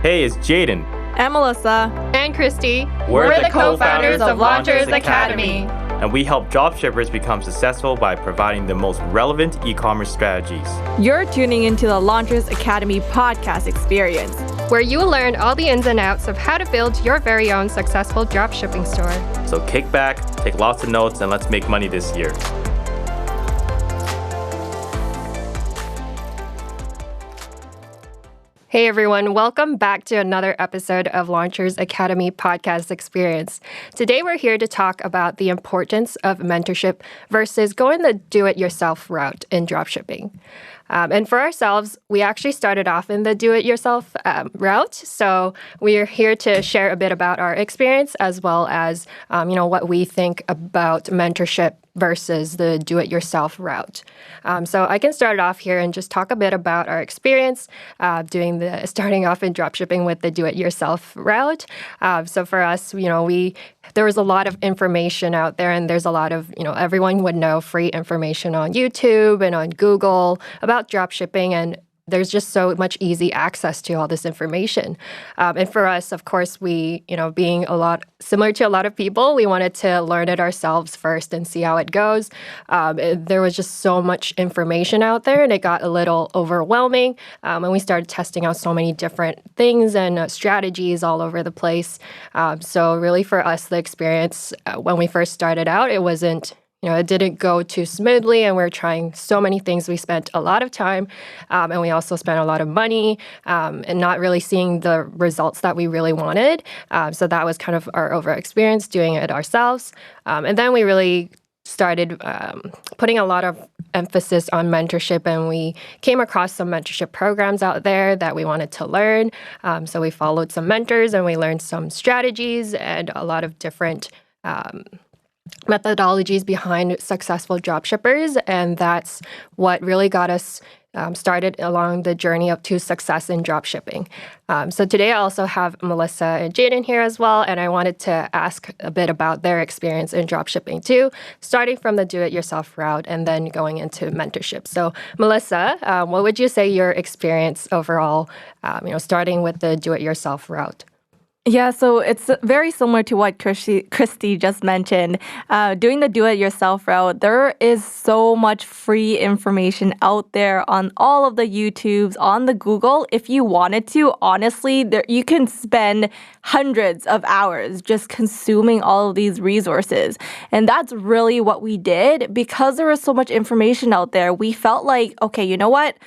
Hey, it's Jaden. And Melissa. And Christy. We're the co-founders of Launchers Academy. And we help dropshippers become successful by providing the most relevant e-commerce strategies. You're tuning into the Launchers Academy podcast experience, where you will learn all the ins and outs of how to build your very own successful dropshipping store. So kick back, take lots of notes, and let's make money this year. Hey everyone, welcome back to another episode of Launchers Academy podcast experience. Today we're here to talk about the importance of mentorship versus going the do-it-yourself route in dropshipping. And for ourselves, we actually started off in the do-it-yourself route. So we're here to share a bit about our experience as well as, what we think about mentorship versus the do-it-yourself route. So I can start off here and just talk a bit about our experience starting off in dropshipping with the do-it-yourself route. So for us, there was a lot of information out there, and there's a lot of, everyone would know free information on YouTube and on Google about dropshipping, and there's just so much easy access to all this information. And for us, of course, we, being a lot similar to a lot of people, we wanted to learn it ourselves first and see how it goes. There was just so much information out there, and it got a little overwhelming. And we started testing out so many different things and strategies all over the place. So really for us, the experience when we first started out, it wasn't it didn't go too smoothly, and we were trying so many things. We spent a lot of time, and we also spent a lot of money, and not really seeing the results that we really wanted. So that was kind of our overall experience doing it ourselves. And then we really started putting a lot of emphasis on mentorship, and we came across some mentorship programs out there that we wanted to learn. So we followed some mentors, and we learned some strategies and a lot of different methodologies behind successful dropshippers, and that's what really got us started along the journey up to success in dropshipping. So today I also have Melissa and Jaden here as well, and I wanted to ask a bit about their experience in dropshipping too, starting from the do-it-yourself route and then going into mentorship. So Melissa, what would you say your experience overall, starting with the do-it-yourself route? Yeah, so it's very similar to what Christy just mentioned. Doing the do-it-yourself route, there is so much free information out there on all of the YouTubes, on the Google. If you wanted to, honestly, you can spend hundreds of hours just consuming all of these resources. And that's really what we did. Because there was so much information out there, we felt like, okay, you know what?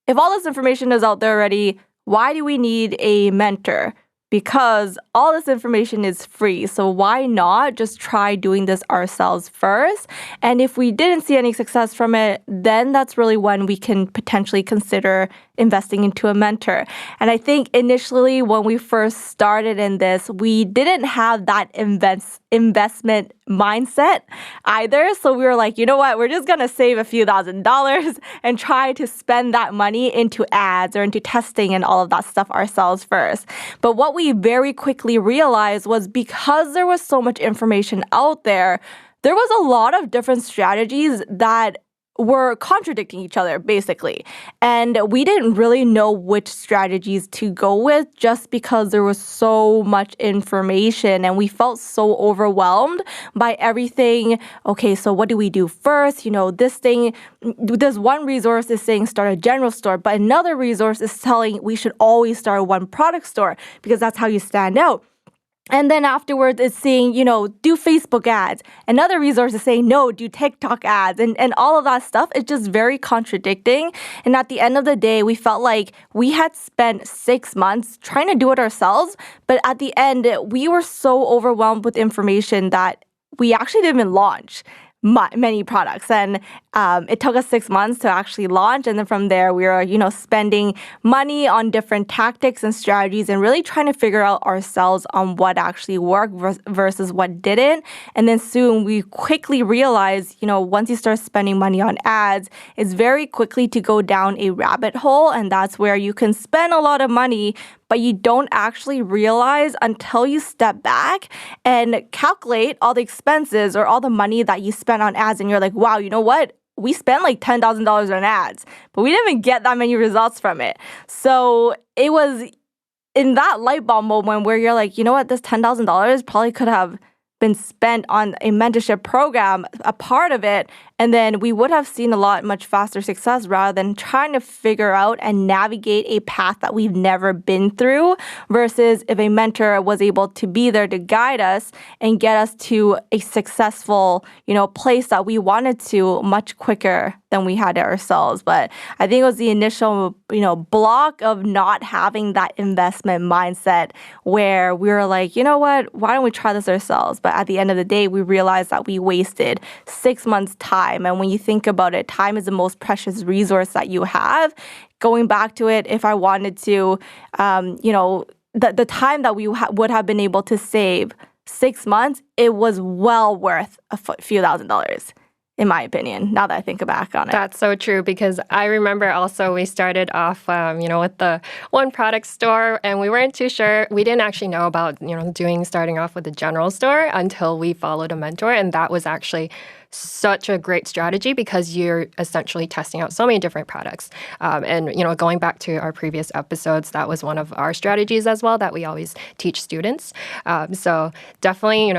If all this information is out there already, why do we need a mentor? Because all this information is free. So why not just try doing this ourselves first? And if we didn't see any success from it, then that's really when we can potentially consider investing into a mentor. And I think initially when we first started in this, we didn't have that investment mindset either. So we were like, you know what, we're just going to save a few $1,000s and try to spend that money into ads or into testing and all of that stuff ourselves first. But what we very quickly realized was because there was so much information out there, there was a lot of different strategies that were contradicting each other, basically. And we didn't really know which strategies to go with just because there was so much information and we felt so overwhelmed by everything. Okay, so what do we do first? This one resource is saying start a general store, but another resource is telling we should always start one product store because that's how you stand out. And then afterwards, it's saying, do Facebook ads. Another resource is saying, no, do TikTok ads. And all of that stuff is just very contradicting. And at the end of the day, we felt like we had spent 6 months trying to do it ourselves. But at the end, we were so overwhelmed with information that we actually didn't even launch many products. And it took us 6 months to actually launch. And then from there, we were, spending money on different tactics and strategies and really trying to figure out ourselves on what actually worked versus what didn't. And then soon we quickly realized, once you start spending money on ads, it's very quickly to go down a rabbit hole. And that's where you can spend a lot of money, but you don't actually realize until you step back and calculate all the expenses or all the money that you spent on ads. And you're like, wow, you know what? We spent like $10,000 on ads, but we didn't even get that many results from it. So it was in that light bulb moment where you're like, you know what, this $10,000 probably could have been spent on a mentorship program, a part of it, and then we would have seen a lot much faster success rather than trying to figure out and navigate a path that we've never been through, versus if a mentor was able to be there to guide us and get us to a successful, place that we wanted to much quicker than we had it ourselves. But I think it was the initial, block of not having that investment mindset where we were like, you know what, why don't we try this ourselves? But at the end of the day, we realized that we wasted 6 months' time. And when you think about it, time is the most precious resource that you have. Going back to it, if I wanted to, the time that we would have been able to save 6 months, it was well worth a few $1,000s. In my opinion, now that I think back on it. That's so true, because I remember also we started off, with the one product store, and we weren't too sure. We didn't actually know about, starting off with a general store until we followed a mentor. And that was actually such a great strategy because you're essentially testing out so many different products. Going back to our previous episodes, that was one of our strategies as well that we always teach students. So definitely,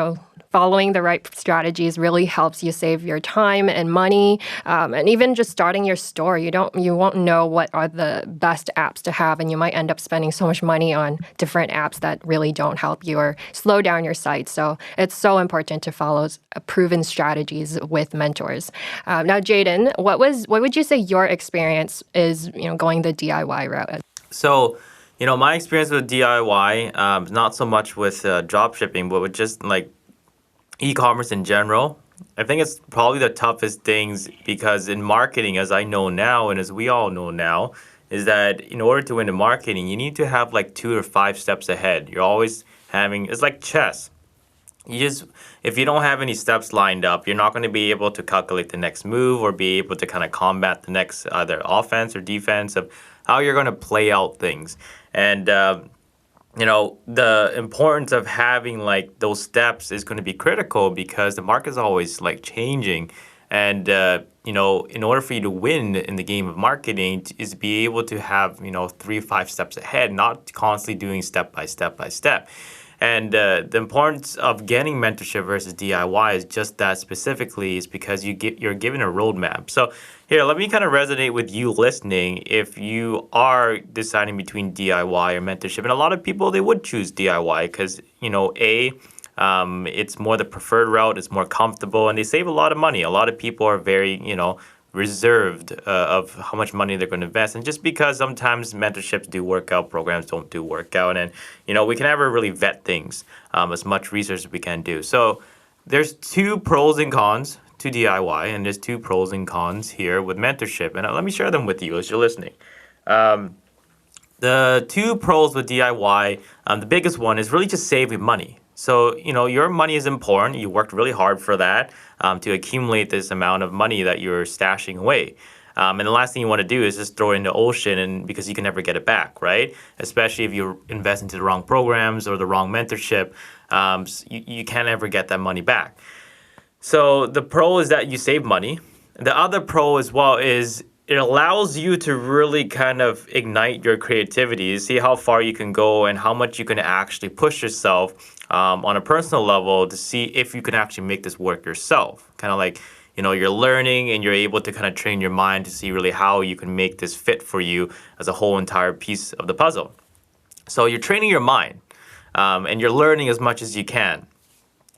following the right strategies really helps you save your time and money. And even just starting your store, you won't know what are the best apps to have, and you might end up spending so much money on different apps that really don't help you or slow down your site. So it's so important to follow proven strategies with mentors. Now, Jaden, what would you say your experience is, going the DIY route? So, my experience with DIY, not so much with dropshipping, but with just like e-commerce in general. I think it's probably the toughest things because in marketing, as I know now and as we all know now, is that in order to win in marketing, you need to have like 2 or 5 steps ahead. You're always it's like chess. If you don't have any steps lined up, you're not going to be able to calculate the next move or be able to kind of combat the next either offense or defense of how you're going to play out things. And the importance of having like those steps is going to be critical because the market is always like changing. And, in order for you to win in the game of marketing is be able to have, 3 or 5 steps ahead, not constantly doing step by step by step. And the importance of getting mentorship versus DIY is just that specifically is because you're given a roadmap. So here, let me kind of resonate with you listening if you are deciding between DIY or mentorship. And a lot of people, they would choose DIY because, it's more the preferred route, it's more comfortable, and they save a lot of money. A lot of people are very, reserved of how much money they're going to invest. And just because sometimes mentorships do work out, programs don't do work out. And, we can never really vet things as much research as we can do. So there's 2 pros and cons to DIY, and there's 2 pros and cons here with mentorship. And let me share them with you as you're listening. The 2 pros with DIY, the biggest one is really just saving money. So, your money is important. You worked really hard for that to accumulate this amount of money that you're stashing away. And the last thing you want to do is just throw it in the ocean because you can never get it back, right? Especially if you invest into the wrong programs or the wrong mentorship, you can't ever get that money back. So the pro is that you save money. The other pro as well is it allows you to really kind of ignite your creativity, see how far you can go and how much you can actually push yourself on a personal level to see if you can actually make this work yourself. Kind of like, you're learning and you're able to kind of train your mind to see really how you can make this fit for you as a whole entire piece of the puzzle. So you're training your mind and you're learning as much as you can.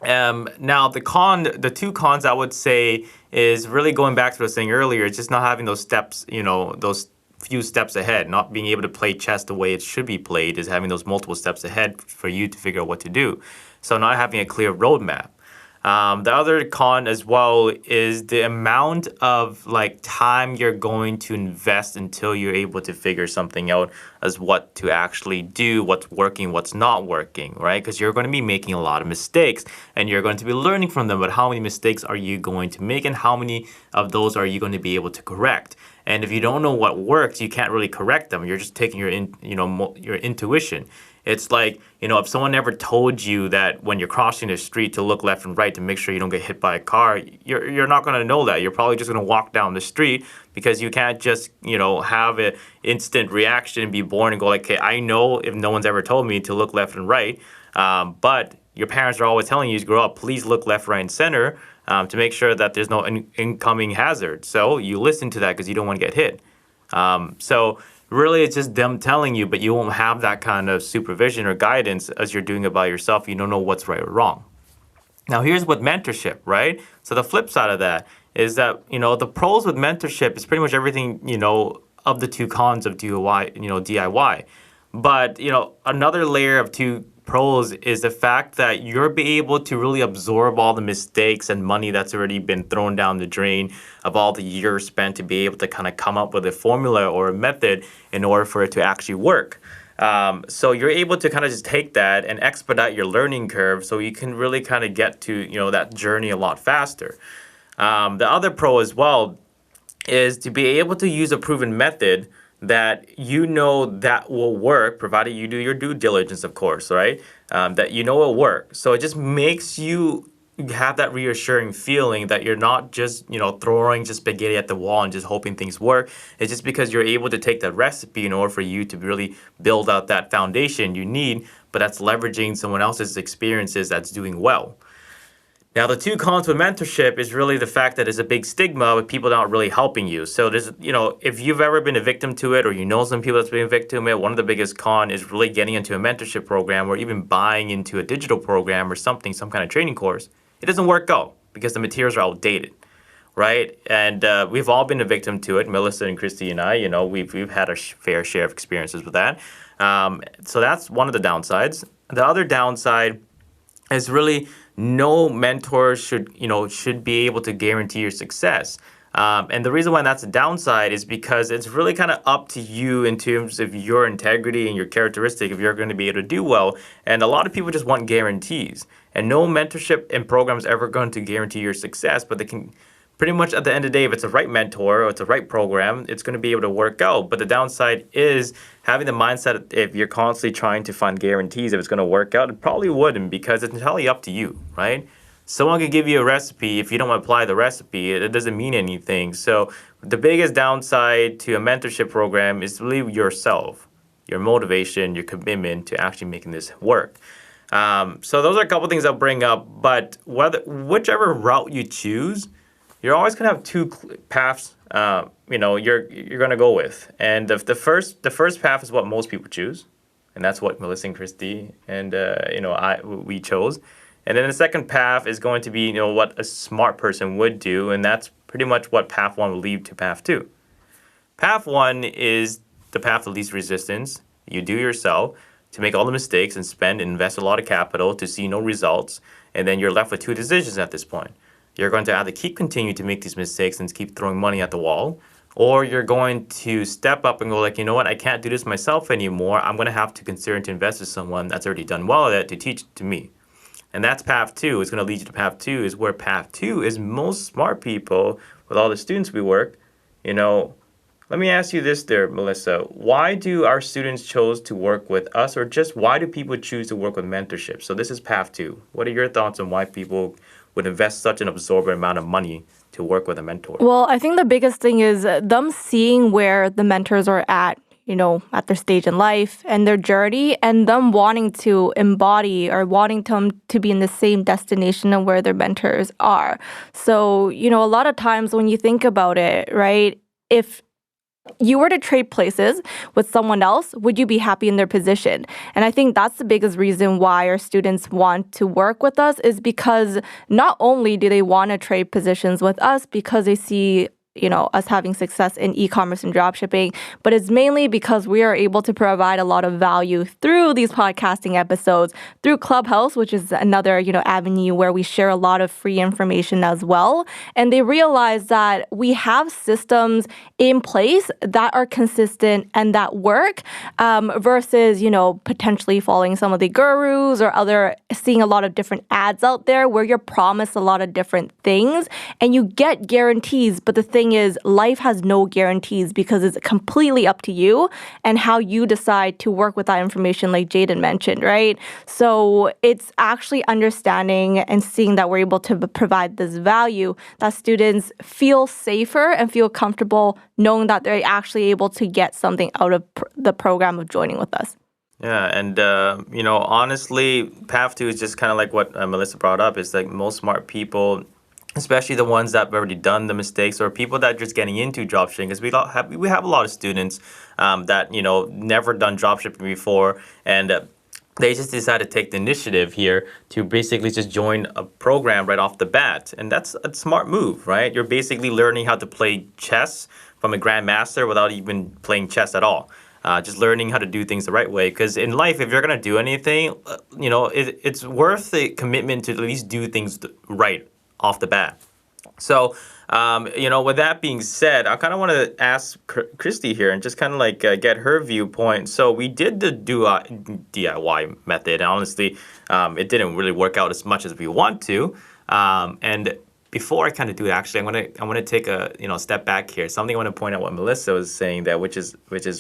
Now, the 2 cons I would say is really going back to what I was saying earlier, just not having those steps, those few steps ahead, not being able to play chess the way it should be played is having those multiple steps ahead for you to figure out what to do. So not having a clear roadmap. The other con as well is the amount of time you're going to invest until you're able to figure something out as what to actually do, what's working, what's not working, right? Because you're going to be making a lot of mistakes and you're going to be learning from them. But how many mistakes are you going to make and how many of those are you going to be able to correct? And if you don't know what works, you can't really correct them. You're just taking your intuition. It's like, if someone never told you that when you're crossing the street to look left and right to make sure you don't get hit by a car, you're not going to know that. You're probably just going to walk down the street because you can't just, have an instant reaction and be born and go like, okay, I know if no one's ever told me to look left and right. But your parents are always telling you as you grow up, please look left, right, and center to make sure that there's no incoming hazard. So you listen to that because you don't want to get hit. So really, it's just them telling you, but you won't have that kind of supervision or guidance as you're doing it by yourself. You don't know what's right or wrong. Now, here's with mentorship, right? So the flip side of that is that, the pros with mentorship is pretty much everything, of the two cons of DIY. But, another layer of two pros is the fact that you're be able to really absorb all the mistakes and money that's already been thrown down the drain of all the years spent to be able to kind of come up with a formula or a method in order for it to actually work. So you're able to kind of just take that and expedite your learning curve so you can really kind of get to, that journey a lot faster. The other pro as well is to be able to use a proven method that that will work, provided you do your due diligence, of course, right? That it will work. So it just makes you have that reassuring feeling that you're not just, throwing just spaghetti at the wall and just hoping things work. It's just because you're able to take that recipe in order for you to really build out that foundation you need, but that's leveraging someone else's experiences that's doing well. Now, the two cons with mentorship is really the fact that there's a big stigma with people not really helping you. So there's, if you've ever been a victim to it or some people that's been a victim of it, one of the biggest cons is really getting into a mentorship program or even buying into a digital program or some kind of training course. It doesn't work out because the materials are outdated, right? And we've all been a victim to it. Melissa and Christy and I, we've had a fair share of experiences with that. So that's one of the downsides. The other downside is really no mentor should be able to guarantee your success. And the reason why that's a downside is because it's really kind of up to you in terms of your integrity and your characteristic if you're going to be able to do well. And a lot of people just want guarantees. And no mentorship and program is ever going to guarantee your success, but they can pretty much at the end of the day, if it's a right mentor or it's a right program, it's going to be able to work out. But the downside is having the mindset if you're constantly trying to find guarantees if it's going to work out, it probably wouldn't because it's entirely up to you, right? Someone could give you a recipe. If you don't apply the recipe, it doesn't mean anything. So the biggest downside to a mentorship program is really yourself, your motivation, your commitment to actually making this work. So those are a couple things I'll bring up. But whichever route you choose, you're always going to have two paths, you're going to go with. And the first path is what most people choose. And that's what Melissa and Christy and, we chose. And then the second path is going to be, what a smart person would do. And that's pretty much what path one will lead to path two. Path one is the path of least resistance. You do yourself to make all the mistakes and spend and invest a lot of capital to see no results. And then you're left with two decisions at this point. You're going to either continue to make these mistakes and keep throwing money at the wall, or you're going to step up and go like, you know what, I can't do this myself anymore. I'm going to have to consider to invest in someone that's already done well at it to teach it to me. And that's path two. It's going to lead you to path two is where path two is most smart people with all the students we work. Let me ask you this there, Melissa. Why do our students choose to work with us or just why do people choose to work with mentorship? So this is path two. What are your thoughts on why people would invest such an absorbent amount of money to work with a mentor? Well, I think the biggest thing is them seeing where the mentors are at their stage in life and their journey and them wanting to embody or wanting them to be in the same destination of where their mentors are. So, a lot of times when you think about it, right, if you were to trade places with someone else, would you be happy in their position? And I think that's the biggest reason why our students want to work with us is because not only do they want to trade positions with us because they see us having success in e-commerce and dropshipping, but it's mainly because we are able to provide a lot of value through these podcasting episodes, through Clubhouse, which is another, avenue where we share a lot of free information as well. And they realize that we have systems in place that are consistent and that work versus, potentially following some of the gurus or seeing a lot of different ads out there where you're promised a lot of different things and you get guarantees. But the thing thing is life has no guarantees because it's completely up to you and how you decide to work with that information, like Jaden mentioned, right? So it's actually understanding and seeing that we're able to provide this value that students feel safer and feel comfortable knowing that they're actually able to get something out of the program of joining with us. Yeah, and honestly, Path 2 is just kind of like what Melissa brought up. Is like most smart people, especially the ones that have already done the mistakes, or people that are just getting into dropshipping, because we have a lot of students that never done dropshipping before, and they just decided to take the initiative here to basically just join a program right off the bat, and that's a smart move, right? You're basically learning how to play chess from a grandmaster without even playing chess at all. Just learning how to do things the right way. Because in life, if you're going to do anything, it's worth the commitment to at least do things right off the bat. So, with that being said, I kind of want to ask Christy here and just kind of like get her viewpoint. So we did the DIY method. And honestly, it didn't really work out as much as we want to. And before I kind of do it, actually, I want to take a step back here. Something I want to point out what Melissa was saying that which is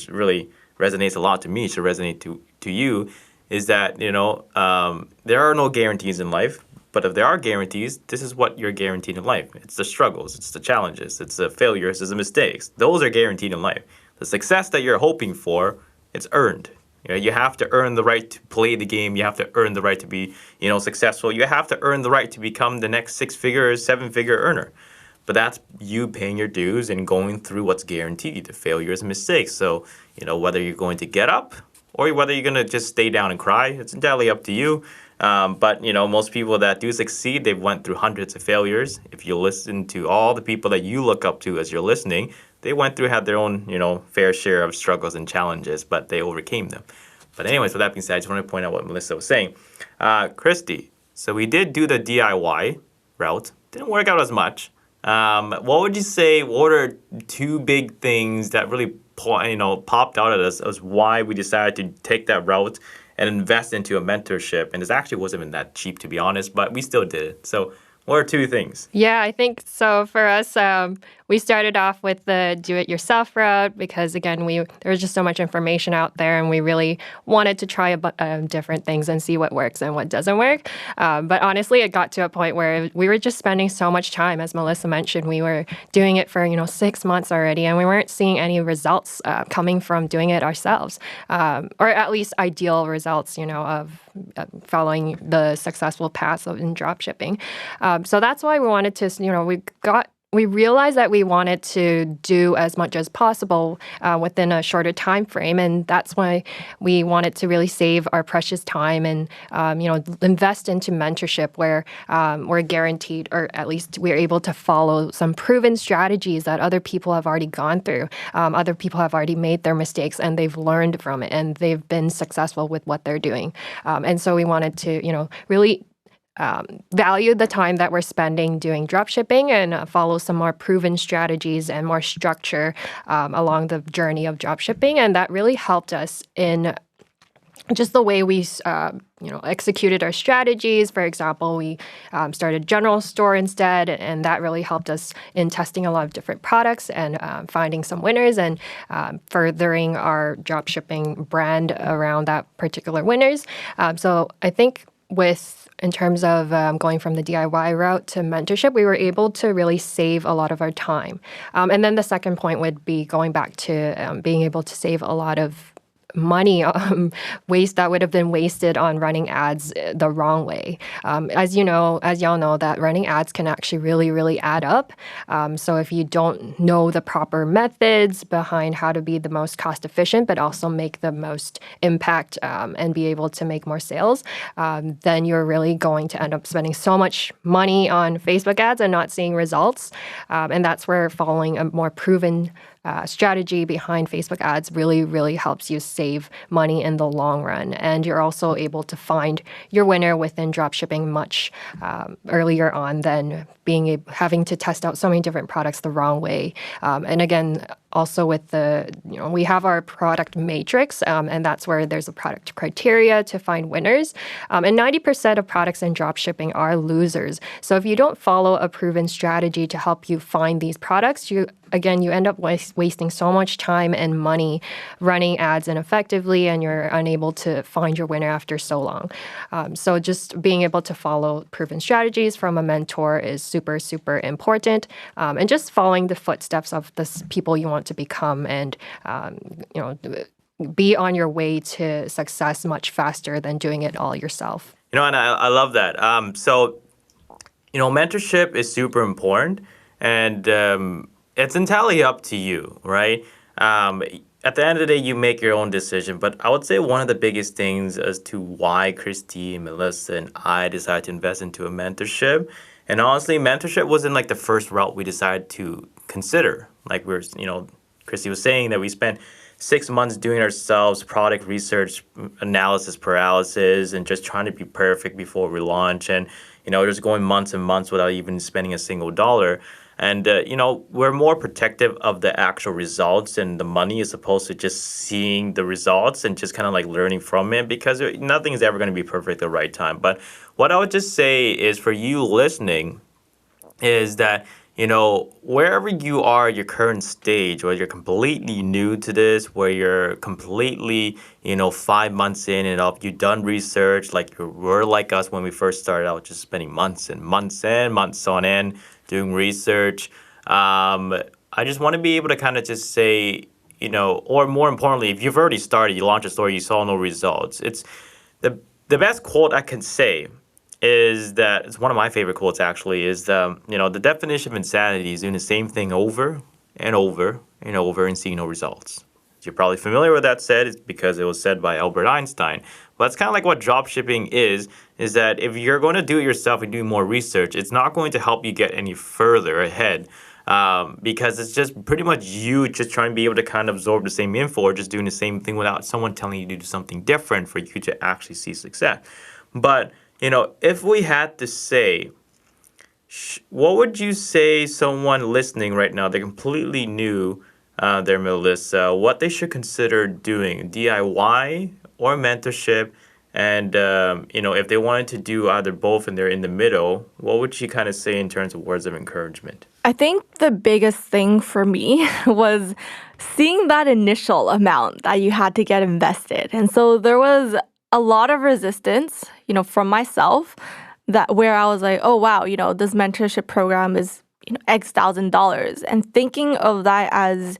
really resonates a lot to me. Should resonate to you, is that there are no guarantees in life. But if there are guarantees, this is what you're guaranteed in life. It's the struggles, it's the challenges, it's the failures, it's the mistakes. Those are guaranteed in life. The success that you're hoping for, it's earned. You have to earn the right to play the game. You have to earn the right to be, successful. You have to earn the right to become the next 6-figure or 7-figure earner. But that's you paying your dues and going through what's guaranteed, the failures and mistakes. So, whether you're going to get up or whether you're going to just stay down and cry, it's entirely up to you. But most people that do succeed, they've went through hundreds of failures. If you listen to all the people that you look up to as you're listening, they had their own, fair share of struggles and challenges, but they overcame them. But anyways, with that being said, I just want to point out what Melissa was saying. Christy, so we did do the DIY route. Didn't work out as much. What would you say, what are two big things that really popped out at us as why we decided to take that route and invest into a mentorship? And it actually wasn't even that cheap, to be honest, but we still did it. So what are two things? Yeah, I think so. For us, we started off with the do-it-yourself route because, again, there was just so much information out there, and we really wanted to try different things and see what works and what doesn't work. But honestly, it got to a point where we were just spending so much time. As Melissa mentioned, we were doing it for 6 months already, and we weren't seeing any results coming from doing it ourselves, or at least ideal results, of following the successful path in dropshipping. So that's why we wanted to, we realized that we wanted to do as much as possible within a shorter time frame, and that's why we wanted to really save our precious time and invest into mentorship where we're guaranteed, or at least we're able to follow some proven strategies that other people have already gone through. Other people have already made their mistakes and they've learned from it and they've been successful with what they're doing. And so we wanted to really value the time that we're spending doing dropshipping and follow some more proven strategies and more structure along the journey of dropshipping. And that really helped us in just the way we executed our strategies. For example, we started a general store instead, and that really helped us in testing a lot of different products and finding some winners and furthering our dropshipping brand around that particular winners. So I think in terms of going from the DIY route to mentorship, we were able to really save a lot of our time. And then the second point would be going back to being able to save a lot of money waste that would have been wasted on running ads the wrong way. As y'all know, that running ads can actually really, really add up. So if you don't know the proper methods behind how to be the most cost efficient, but also make the most impact and be able to make more sales, then you're really going to end up spending so much money on Facebook ads and not seeing results. And that's where following a more proven strategy behind Facebook ads really, really helps you save money in the long run. And you're also able to find your winner within dropshipping much earlier on than having to test out so many different products the wrong way. And again, also with we have our product matrix, and that's where there's a product criteria to find winners. And 90% of products in dropshipping are losers. So if you don't follow a proven strategy to help you find these products, you end up wasting so much time and money running ads ineffectively, and you're unable to find your winner after so long. So just being able to follow proven strategies from a mentor is super, super important. And just following the footsteps of the people you want to become, and be on your way to success much faster than doing it all yourself. And I love that. Mentorship is super important, and it's entirely up to you, right? At the end of the day, you make your own decision. But I would say one of the biggest things as to why Christy, Melissa, and I decided to invest into a mentorship. And honestly, mentorship wasn't like the first route we decided to consider. Like Christy was saying that we spent 6 months doing ourselves product research, analysis paralysis, and just trying to be perfect before we launch. And, just going months and months without even spending a single dollar. And, we're more protective of the actual results and the money as opposed to just seeing the results and just kind of like learning from it, because nothing is ever going to be perfect at the right time. But what I would just say is for you listening is that, wherever you are at your current stage, whether you're completely new to this, where you're completely, 5 months in and you've done research, like you were like us when we first started out, just spending months and months and months on end doing research. I just want to be able to kind of just say, or more importantly, if you've already started, you launched a store, you saw no results. It's the best quote I can say is that, it's one of my favorite quotes actually, is the definition of insanity is doing the same thing over and over and over and seeing no results. You're probably familiar with that said. It's because it was said by Albert Einstein. But it's kind of like what dropshipping is that if you're going to do it yourself and do more research, it's not going to help you get any further ahead, because it's just pretty much you just trying to be able to kind of absorb the same info or just doing the same thing without someone telling you to do something different for you to actually see success. But, if we had to say, what would you say someone listening right now, they're completely new, there, Melissa, what they should consider doing, DIY or mentorship? And, if they wanted to do either both and they're in the middle, what would you kind of say in terms of words of encouragement? I think the biggest thing for me was seeing that initial amount that you had to get invested. And so there was a lot of resistance, from myself, that where I was like, oh, wow, this mentorship program is, X $1,000. And thinking of that as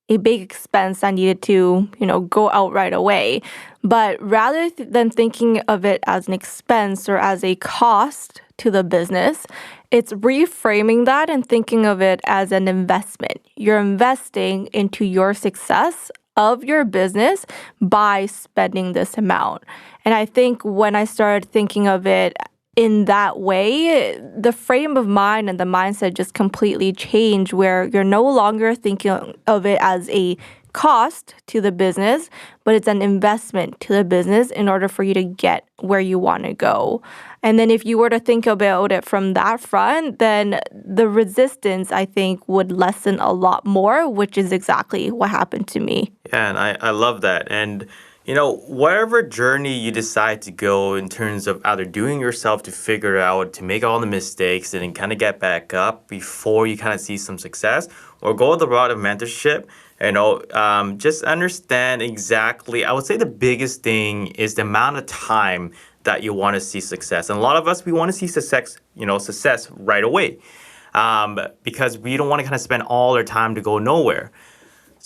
a big expense I needed to, go out right away. But rather than thinking of it as an expense or as a cost to the business, it's reframing that and thinking of it as an investment. You're investing into your success of your business by spending this amount. And I think when I started thinking of it in that way, the frame of mind and the mindset just completely changed, where you're no longer thinking of it as a cost to the business, but it's an investment to the business in order for you to get where you want to go. And then if you were to think about it from that front, then the resistance, I think, would lessen a lot more, which is exactly what happened to me. Yeah, and I love that. And, whatever journey you decide to go in terms of either doing yourself to figure out, to make all the mistakes and then kind of get back up before you kind of see some success, or go the route of mentorship, just understand exactly, I would say the biggest thing is the amount of time that you want to see success. And a lot of us, we want to see success right away, because we don't want to kind of spend all our time to go nowhere.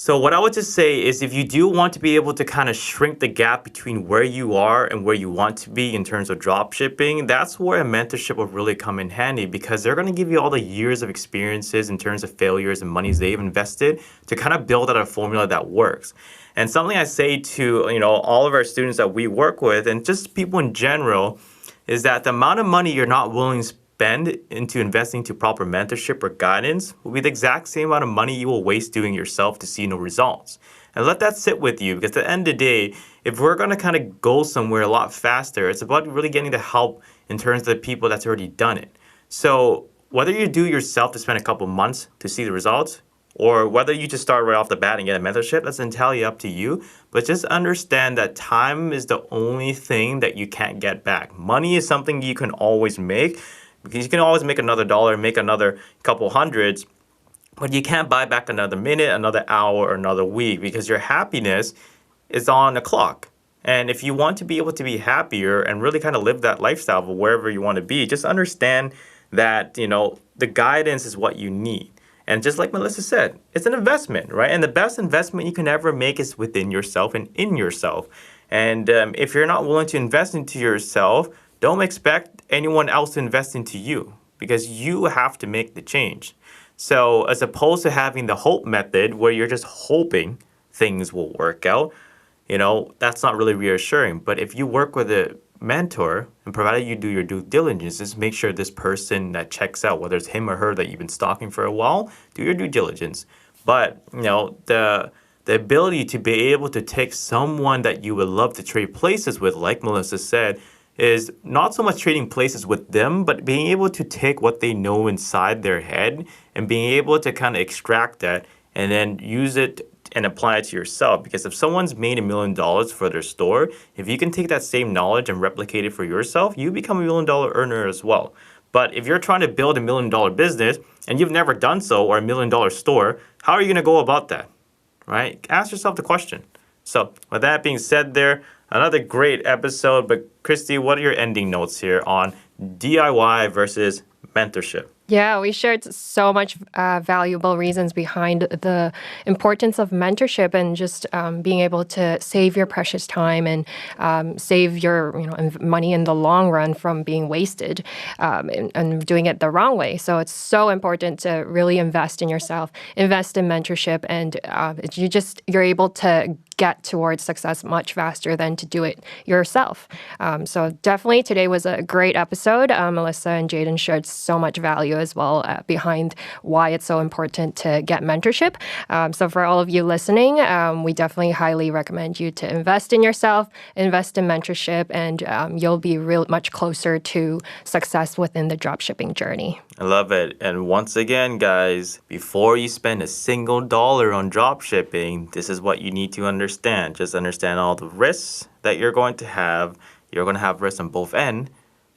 So what I would just say is, if you do want to be able to kind of shrink the gap between where you are and where you want to be in terms of drop shipping, that's where a mentorship will really come in handy, because they're going to give you all the years of experiences in terms of failures and monies they've invested to kind of build out a formula that works. And something I say to, all of our students that we work with, and just people in general, is that the amount of money you're not willing to spend into investing to proper mentorship or guidance will be the exact same amount of money you will waste doing yourself to see no results. And let that sit with you, because at the end of the day, if we're going to kind of go somewhere a lot faster, it's about really getting the help in terms of the people that's already done it. So whether you do yourself to spend a couple months to see the results, or whether you just start right off the bat and get a mentorship, that's entirely up to you. But just understand that time is the only thing that you can't get back. Money is something you can always make, because you can always make another dollar, make another couple hundreds, but you can't buy back another minute, another hour, or another week, because your happiness is on a clock. And if you want to be able to be happier and really kind of live that lifestyle of wherever you want to be, just understand that, the guidance is what you need. And just like Melissa said, it's an investment, right? And the best investment you can ever make is within yourself and in yourself. And if you're not willing to invest into yourself, don't expect anyone else to invest into you, because you have to make the change. So as opposed to having the hope method where you're just hoping things will work out, that's not really reassuring. But if you work with a mentor, and provided you do your due diligence, just make sure this person that checks out, whether it's him or her that you've been stalking for a while, do your due diligence. But, the ability to be able to take someone that you would love to trade places with, like Melissa said, is not so much trading places with them, but being able to take what they know inside their head and being able to kind of extract that and then use it and apply it to yourself. Because if someone's made $1 million for their store, if you can take that same knowledge and replicate it for yourself, you become $1 million earner as well. But if you're trying to build $1 million business and you've never done so, or $1 million store, how are you going to go about that? Right? Ask yourself the question. So with that being said there, another great episode. But Christy, what are your ending notes here on DIY versus mentorship? Yeah, we shared so much valuable reasons behind the importance of mentorship and just being able to save your precious time and save your money in the long run from being wasted and doing it the wrong way. So it's so important to really invest in yourself, invest in mentorship, and you're able to get towards success much faster than to do it yourself. So definitely today was a great episode. Melissa and Jaden shared so much value as well behind why it's so important to get mentorship. So for all of you listening, we definitely highly recommend you to invest in yourself, invest in mentorship, and you'll be real much closer to success within the dropshipping journey. I love it. And once again, guys, before you spend a single dollar on dropshipping, this is what you need to understand. Just understand all the risks that you're going to have. You're going to have risks on both ends,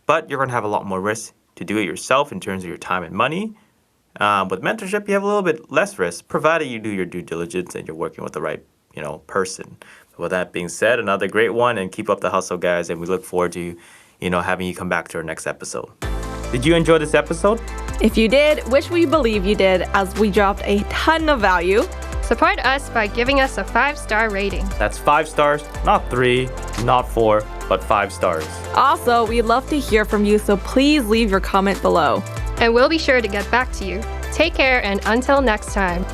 but you're going to have a lot more risks to do it yourself in terms of your time and money. With mentorship, you have a little bit less risk, provided you do your due diligence and you're working with the right, person. But with that being said, another great one, and keep up the hustle, guys. And we look forward to, having you come back to our next episode. Did you enjoy this episode? If you did, which we believe you did, as we dropped a ton of value. Support us by giving us a 5-star rating. That's 5 stars, not 3, not 4, but 5 stars. Also, we'd love to hear from you, so please leave your comment below. And we'll be sure to get back to you. Take care, and until next time.